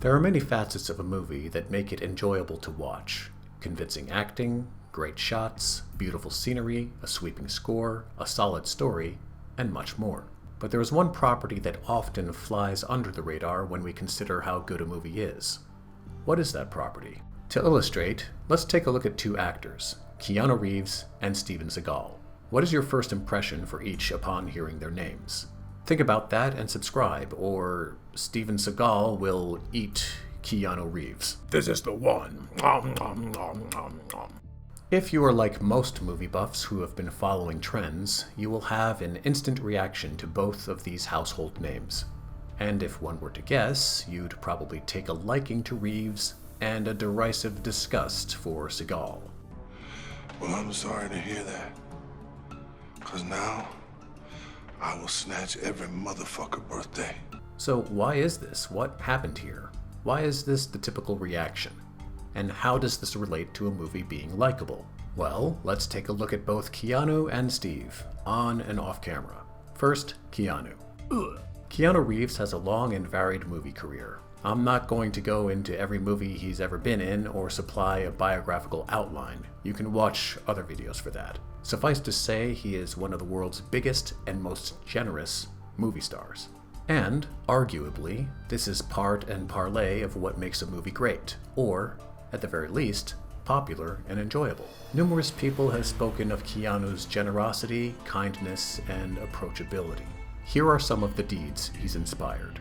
There are many facets of a movie that make it enjoyable to watch. Convincing acting, great shots, beautiful scenery, a sweeping score, a solid story, and much more. But there is one property that often flies under the radar when we consider how good a movie is. What is that property? To illustrate, let's take a look at two actors, Keanu Reeves and Steven Seagal. What is your first impression for each upon hearing their names? Think about that and subscribe, or Steven Seagal will eat Keanu Reeves. This is the one. If you are like most movie buffs who have been following trends, you will have an instant reaction to both of these household names. And if one were to guess, you'd probably take a liking to Reeves and a derisive disgust for Seagal. Well, I'm sorry to hear that. 'Cause now, I will snatch every motherfucker birthday. So why is this? What happened here? Why is this the typical reaction? And how does this relate to a movie being likable? Well, let's take a look at both Keanu and Steve, on and off camera. First, Keanu. Keanu Reeves has a long and varied movie career. I'm not going to go into every movie he's ever been in or supply a biographical outline. You can watch other videos for that. Suffice to say, he is one of the world's biggest and most generous movie stars. And, arguably, this is part and parley of what makes a movie great, or, at the very least, popular and enjoyable. Numerous people have spoken of Keanu's generosity, kindness, and approachability. Here are some of the deeds he's inspired.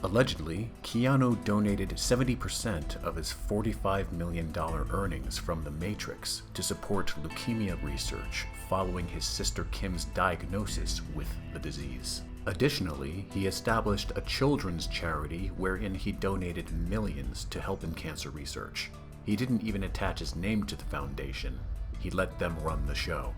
Allegedly, Keanu donated 70% of his $45 million earnings from The Matrix to support leukemia research following his sister Kim's diagnosis with the disease. Additionally, he established a children's charity wherein he donated millions to help in cancer research. He didn't even attach his name to the foundation. He let them run the show.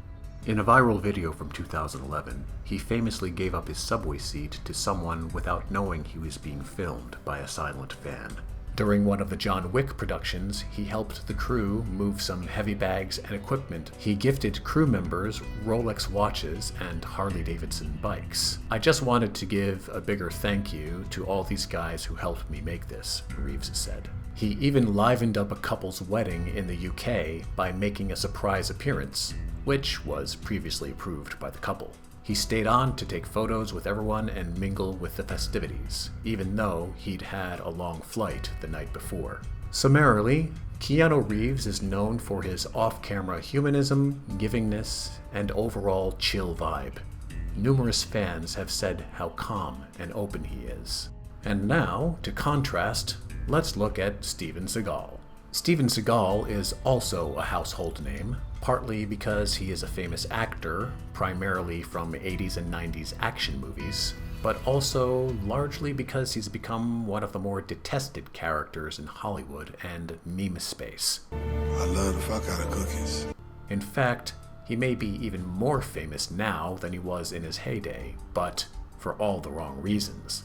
In a viral video from 2011, he famously gave up his subway seat to someone without knowing he was being filmed by a silent fan. During one of the John Wick productions, he helped the crew move some heavy bags and equipment. He gifted crew members Rolex watches and Harley-Davidson bikes. I just wanted to give a bigger thank you to all these guys who helped me make this, Reeves said. He even livened up a couple's wedding in the UK by making a surprise appearance, which was previously approved by the couple. He stayed on to take photos with everyone and mingle with the festivities, even though he'd had a long flight the night before. Summarily, Keanu Reeves is known for his off-camera humanism, givingness, and overall chill vibe. Numerous fans have said how calm and open he is. And now, to contrast, let's look at Steven Seagal. Steven Seagal is also a household name, partly because he is a famous actor, primarily from 80s and 90s action movies, but also largely because he's become one of the more detested characters in Hollywood and meme space. I love the fuck out of cookies. In fact, he may be even more famous now than he was in his heyday, but for all the wrong reasons.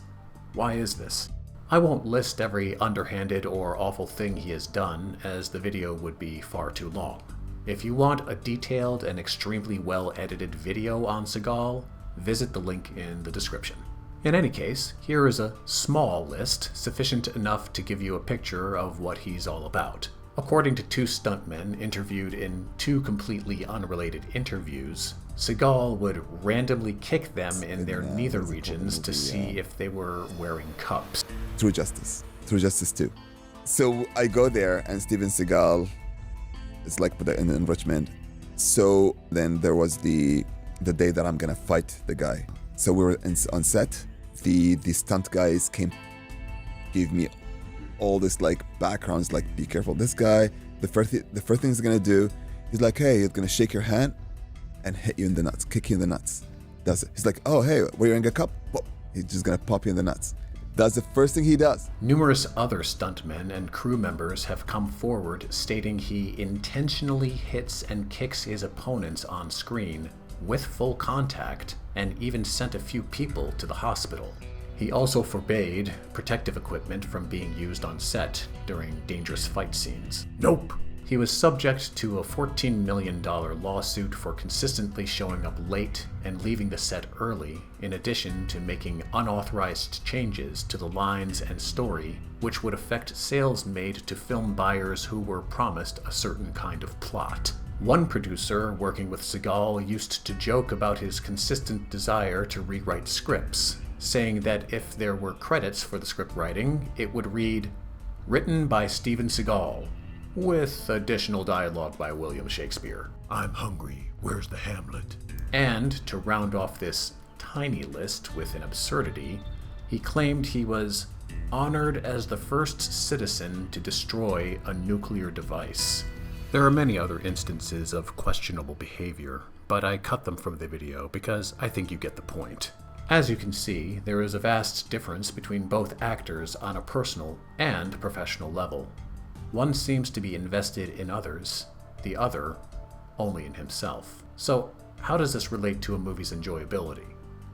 Why is this? I won't list every underhanded or awful thing he has done, as the video would be far too long. If you want a detailed and extremely well-edited video on Seagal, visit the link in the description. In any case, here is a small list, sufficient enough to give you a picture of what he's all about. According to two stuntmen interviewed in two completely unrelated interviews, Seagal would randomly kick them in their nether regions to see if they were wearing cups. True Justice 2. So I go there and Steven Seagal is like in the enrichment. So then there was the day that I'm gonna fight the guy. So we were on set. The stunt guys came, gave me all this like backgrounds, like be careful. This guy, the first thing he's gonna do, he's like, hey, he's gonna shake your hand and hit you in the nuts, kick you in the nuts. That's it. He's like, oh hey, wearing a cup? Well, he's just gonna pop you in the nuts. That's the first thing he does. Numerous other stuntmen and crew members have come forward stating he intentionally hits and kicks his opponents on screen with full contact and even sent a few people to the hospital. He also forbade protective equipment from being used on set during dangerous fight scenes. Nope, He was subject to a $14 million lawsuit for consistently showing up late and leaving the set early, in addition to making unauthorized changes to the lines and story, which would affect sales made to film buyers who were promised a certain kind of plot. One producer working with Seagal used to joke about his consistent desire to rewrite scripts, saying that if there were credits for the script writing, it would read, "Written by Steven Seagal," with additional dialogue by William Shakespeare. I'm hungry. Where's the Hamlet? And to round off this tiny list with an absurdity, he claimed he was honored as the first citizen to destroy a nuclear device. There are many other instances of questionable behavior, but I cut them from the video because I think you get the point. As you can see, there is a vast difference between both actors on a personal and professional level. One seems to be invested in others, the other only in himself. So, how does this relate to a movie's enjoyability?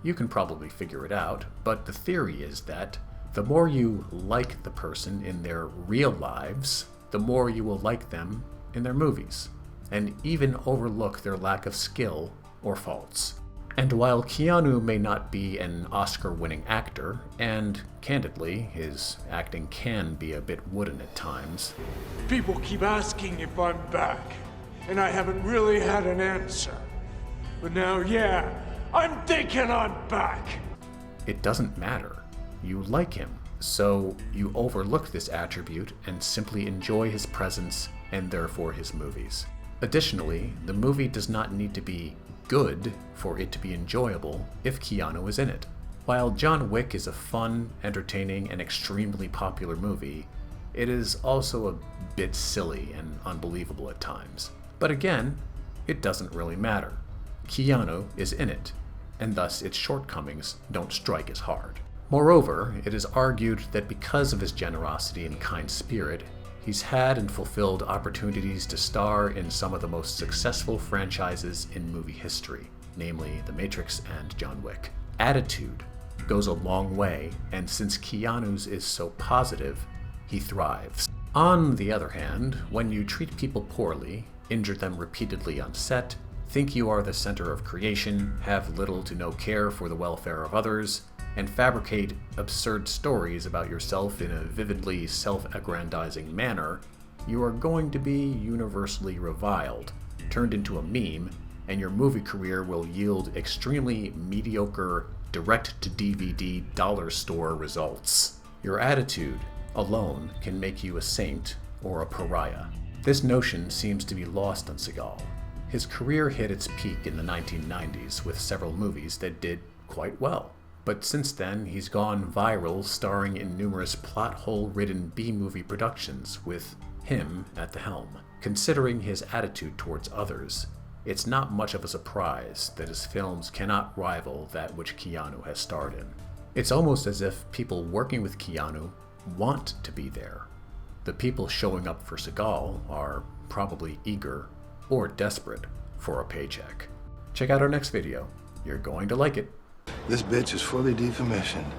You can probably figure it out, but the theory is that the more you like the person in their real lives, the more you will like them in their movies, and even overlook their lack of skill or faults. And while Keanu may not be an Oscar-winning actor, and candidly, his acting can be a bit wooden at times, people keep asking if I'm back, and I haven't really had an answer. But now, yeah, I'm thinking I'm back. it doesn't matter. You like him, so you overlook this attribute and simply enjoy his presence and therefore his movies. Additionally, the movie does not need to be good for it to be enjoyable if Keanu is in it. While John Wick is a fun, entertaining, and extremely popular movie, it is also a bit silly and unbelievable at times. But again, it doesn't really matter. Keanu is in it, and thus its shortcomings don't strike as hard. Moreover, it is argued that because of his generosity and kind spirit, he's had and fulfilled opportunities to star in some of the most successful franchises in movie history, namely The Matrix and John Wick. Attitude goes a long way, and since Keanu's is so positive, he thrives. On the other hand, when you treat people poorly, injure them repeatedly on set, think you are the center of creation, have little to no care for the welfare of others, and fabricate absurd stories about yourself in a vividly self-aggrandizing manner, you are going to be universally reviled, turned into a meme, and your movie career will yield extremely mediocre direct-to-DVD dollar store results. Your attitude alone can make you a saint or a pariah. This notion seems to be lost on Seagal. His career hit its peak in the 1990s with several movies that did quite well. But since then, he's gone viral, starring in numerous plot-hole-ridden B-movie productions with him at the helm. Considering his attitude towards others, it's not much of a surprise that his films cannot rival that which Keanu has starred in. It's almost as if people working with Keanu want to be there. The people showing up for Seagal are probably eager or desperate for a paycheck. Check out our next video. You're going to like it. This bitch is fully decommissioned.